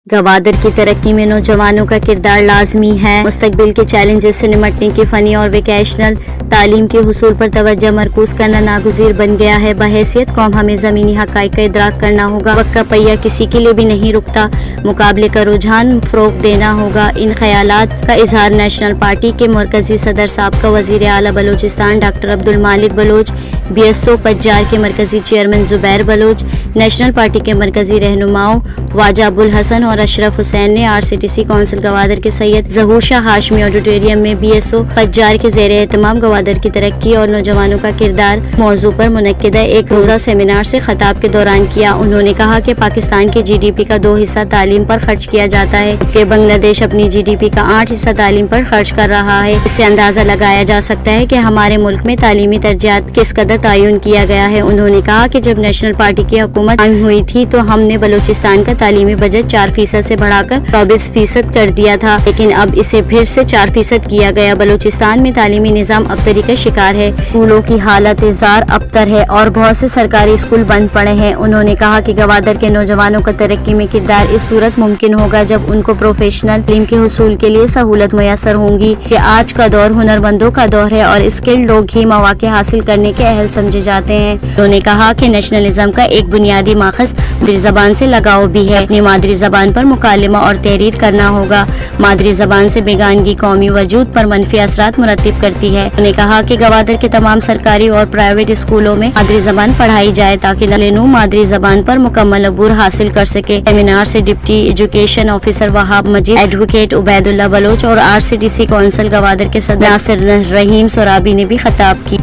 گوادر کی ترقی میں نوجوانوں کا کردار لازمی ہے۔ مستقبل کے چیلنجز سے نمٹنے کی فنی اور ووکیشنل تعلیم کے حصول پر توجہ مرکوز کرنا ناگزیر بن گیا ہے۔ بحیثیت قوم ہمیں زمینی حقائق کا ادراک کرنا ہوگا۔ وقت کا پہیہ کسی کے لیے بھی نہیں رکتا، مقابلے کا رجحان فروغ دینا ہوگا۔ ان خیالات کا اظہار نیشنل پارٹی کے مرکزی صدر سابقہ وزیر اعلیٰ بلوچستان ڈاکٹر عبدالمالک بلوچ، BSO پجار کے مرکزی چیئرمین زبیر بلوچ، نیشنل پارٹی کے مرکزی رہنماؤں واجہ ابوالحسن اور اشرف حسین نے RCTC کونسل گوادر کے سید ظہور شاہ ہاشمی آڈیٹوریم میں BSO پجار کے زیر اہتمام گوادر کی ترقی اور نوجوانوں کا کردار موضوع پر منعقدہ ایک روزہ سیمینار سے خطاب کے دوران کیا۔ انہوں نے کہا کہ پاکستان کے GDP کا 2% تعلیم پر خرچ کیا جاتا ہے کہ بنگلہ دیش اپنی GDP کا 8% تعلیم پر خرچ کر رہا ہے۔ اس سے اندازہ لگایا جا سکتا ہے کہ ہمارے ملک میں تعلیمی ترجیحات کس قدر تعین کیا گیا ہے۔ انہوں نے کہا کہ جب نیشنل پارٹی کی حکومت قائم ہوئی تھی تو ہم نے بلوچستان کا تعلیمی بجٹ 4% سے بڑھا کر 24% کر دیا تھا، لیکن اب اسے پھر سے 4% کیا گیا۔ بلوچستان میں تعلیمی نظام ابتری کا شکار ہے، اسکولوں کی حالت زار ابتر ہے اور بہت سے سرکاری اسکول بند پڑے ہیں۔ انہوں نے کہا کہ گوادر کے نوجوانوں کا ترقی میں کردار اس صورت ممکن ہوگا جب ان کو پروفیشنل تعلیم کے حصول کے لیے سہولت میسر ہوں گی کہ آج کا دور ہنرمندوں کا دور ہے اور اسکلڈ لوگ ہی مواقع حاصل کرنے کے اہل سمجھے جاتے ہیں۔ انہوں نے کہا کہ نیشنلزم کا ایک بنیادی ماخذ مادری زبان سے لگاؤ بھی ہے۔ اپنی مادری زبان پر مکالمہ اور تحریر کرنا ہوگا۔ مادری زبان سے بیگانگی قومی وجود پر منفی اثرات مرتب کرتی ہے۔ انہوں نے کہا کہ گوادر کے تمام سرکاری اور پرائیویٹ اسکولوں میں مادری زبان پڑھائی جائے تاکہ نسل نو مادری زبان پر مکمل عبور حاصل کر سکے۔ سیمینار سے ڈپٹی ایجوکیشن آفیسر وہاب مجید، ایڈوکیٹ عبید اللہ بلوچ اور RCTC کونسل گوادر کے صدر ناصر رحیم سورابی نے بھی خطاب کی۔